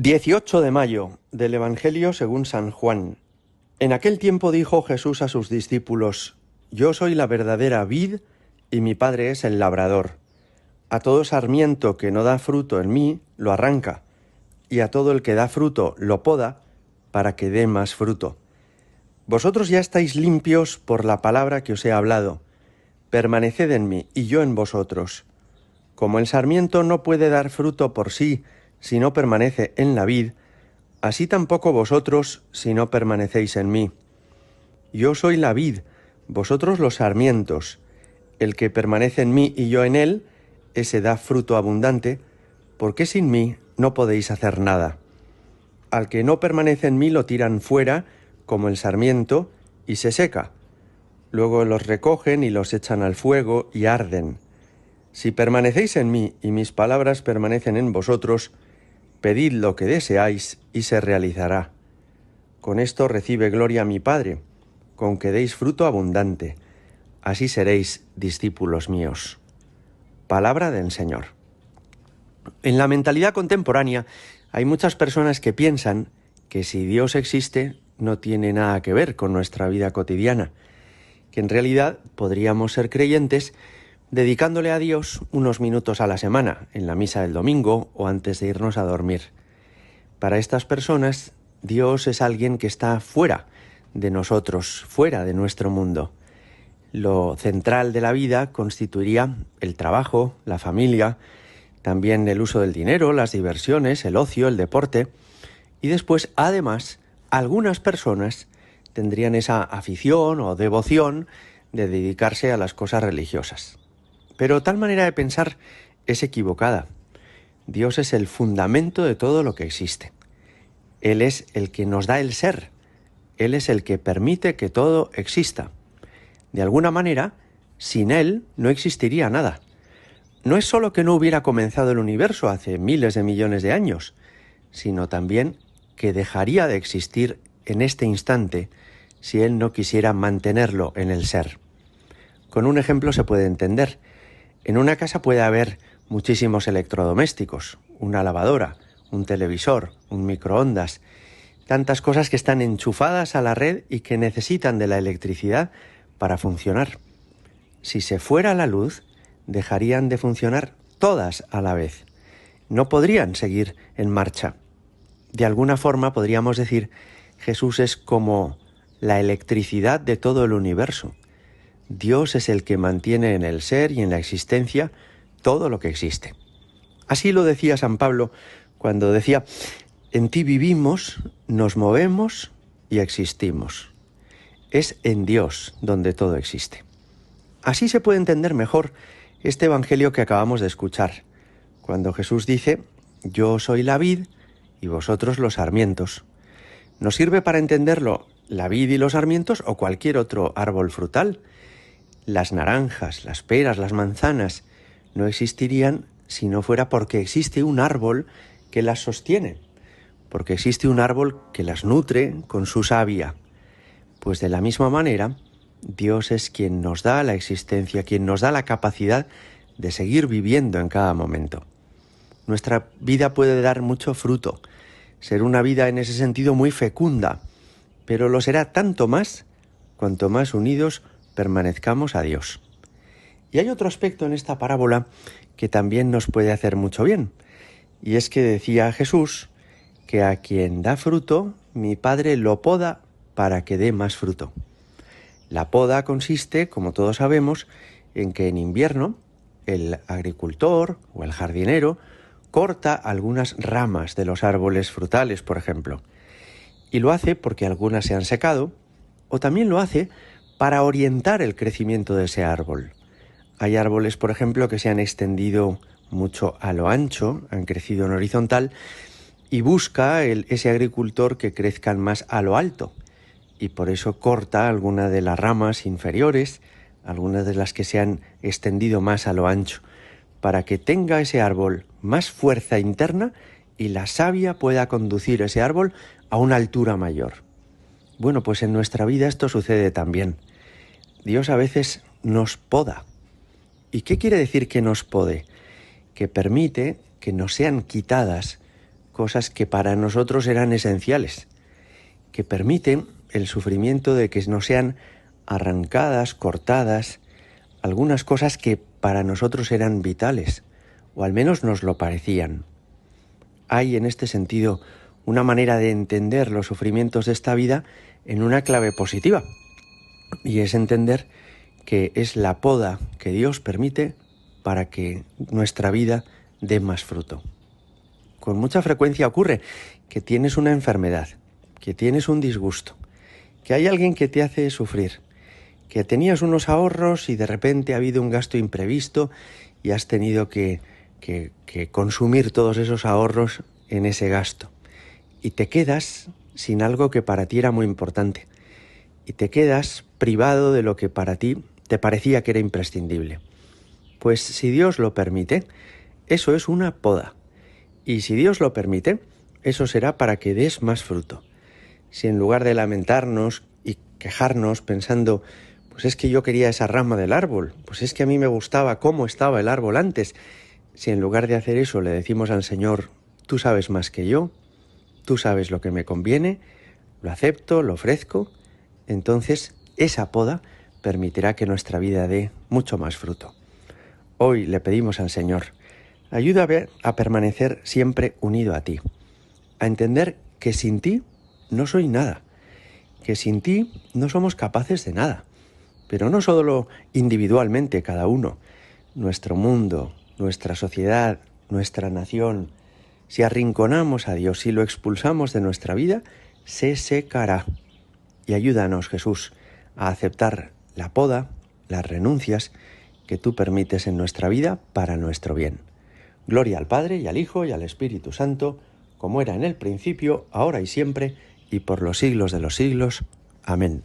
18 de mayo del Evangelio según San Juan. En aquel tiempo dijo Jesús a sus discípulos: Yo soy la verdadera vid y mi Padre es el labrador. A todo sarmiento que no da fruto en mí, lo arranca, y a todo el que da fruto lo poda, para que dé más fruto. Vosotros ya estáis limpios por la palabra que os he hablado. Permaneced en mí y yo en vosotros. Como el sarmiento no puede dar fruto por sí si no permanece en la vid, así tampoco vosotros si no permanecéis en mí. Yo soy la vid, vosotros los sarmientos. El que permanece en mí y yo en él, ese da fruto abundante, porque sin mí no podéis hacer nada. Al que no permanece en mí lo tiran fuera, como el sarmiento, y se seca. Luego los recogen y los echan al fuego y arden. Si permanecéis en mí y mis palabras permanecen en vosotros, pedid lo que deseáis y se realizará. Con esto recibe gloria mi Padre, con que deis fruto abundante. Así seréis discípulos míos. Palabra del Señor. En la mentalidad contemporánea hay muchas personas que piensan que si Dios existe no tiene nada que ver con nuestra vida cotidiana, que en realidad podríamos ser creyentes dedicándole a Dios unos minutos a la semana, en la misa del domingo o antes de irnos a dormir. Para estas personas, Dios es alguien que está fuera de nosotros, fuera de nuestro mundo. Lo central de la vida constituiría el trabajo, la familia, también el uso del dinero, las diversiones, el ocio, el deporte. Y después, además, algunas personas tendrían esa afición o devoción de dedicarse a las cosas religiosas. Pero tal manera de pensar es equivocada. Dios es el fundamento de todo lo que existe. Él es el que nos da el ser. Él es el que permite que todo exista. De alguna manera, sin Él no existiría nada. No es solo que no hubiera comenzado el universo hace miles de millones de años, sino también que dejaría de existir en este instante si Él no quisiera mantenerlo en el ser. Con un ejemplo se puede entender. En una casa puede haber muchísimos electrodomésticos, una lavadora, un televisor, un microondas, tantas cosas que están enchufadas a la red y que necesitan de la electricidad para funcionar. Si se fuera la luz, dejarían de funcionar todas a la vez. No podrían seguir en marcha. De alguna forma podríamos decir, Jesús es como la electricidad de todo el universo. Dios es el que mantiene en el ser y en la existencia todo lo que existe. Así lo decía San Pablo cuando decía: en ti vivimos, nos movemos y existimos. Es en Dios donde todo existe. Así se puede entender mejor este Evangelio que acabamos de escuchar, cuando Jesús dice: yo soy la vid y vosotros los sarmientos. Nos sirve para entenderlo la vid y los sarmientos o cualquier otro árbol frutal. Las naranjas, las peras, las manzanas no existirían si no fuera porque existe un árbol que las sostiene, porque existe un árbol que las nutre con su savia. Pues de la misma manera, Dios es quien nos da la existencia, quien nos da la capacidad de seguir viviendo en cada momento. Nuestra vida puede dar mucho fruto, ser una vida en ese sentido muy fecunda, pero lo será tanto más cuanto más unidos permanezcamos a Dios. Y hay otro aspecto en esta parábola que también nos puede hacer mucho bien, y es que decía Jesús que a quien da fruto, mi Padre lo poda para que dé más fruto. La poda consiste, como todos sabemos, en que en invierno el agricultor o el jardinero corta algunas ramas de los árboles frutales, por ejemplo, y lo hace porque algunas se han secado, o también lo hace para orientar el crecimiento de ese árbol. Hay árboles, por ejemplo, que se han extendido mucho a lo ancho, han crecido en horizontal, y busca ese agricultor que crezcan más a lo alto, y por eso corta algunas de las ramas inferiores, algunas de las que se han extendido más a lo ancho, para que tenga ese árbol más fuerza interna y la savia pueda conducir ese árbol a una altura mayor. Bueno, pues en nuestra vida esto sucede también. Dios a veces nos poda. ¿Y qué quiere decir que nos pode? Que permite que nos sean quitadas cosas que para nosotros eran esenciales, que permiten el sufrimiento de que nos sean arrancadas, cortadas, algunas cosas que para nosotros eran vitales, o al menos nos lo parecían. Hay en este sentido una manera de entender los sufrimientos de esta vida en una clave positiva, y es entender que es la poda que Dios permite para que nuestra vida dé más fruto. Con mucha frecuencia ocurre que tienes una enfermedad, que tienes un disgusto, que hay alguien que te hace sufrir, que tenías unos ahorros y de repente ha habido un gasto imprevisto y has tenido que consumir todos esos ahorros en ese gasto. Y te quedas sin algo que para ti era muy importante. Y te quedas privado de lo que para ti te parecía que era imprescindible. Pues si Dios lo permite, eso es una poda. Y si Dios lo permite, eso será para que des más fruto. Si en lugar de lamentarnos y quejarnos pensando, pues es que yo quería esa rama del árbol, pues es que a mí me gustaba cómo estaba el árbol antes, si en lugar de hacer eso le decimos al Señor, tú sabes más que yo, tú sabes lo que me conviene, lo acepto, lo ofrezco, entonces esa poda permitirá que nuestra vida dé mucho más fruto. Hoy le pedimos al Señor, ayúdame a permanecer siempre unido a ti, a entender que sin ti no soy nada, que sin ti no somos capaces de nada, pero no solo individualmente cada uno, nuestro mundo, nuestra sociedad, nuestra nación. Si arrinconamos a Dios, si lo expulsamos de nuestra vida, se secará. Y ayúdanos, Jesús, a aceptar la poda, las renuncias que tú permites en nuestra vida para nuestro bien. Gloria al Padre, y al Hijo, y al Espíritu Santo, como era en el principio, ahora y siempre, y por los siglos de los siglos. Amén.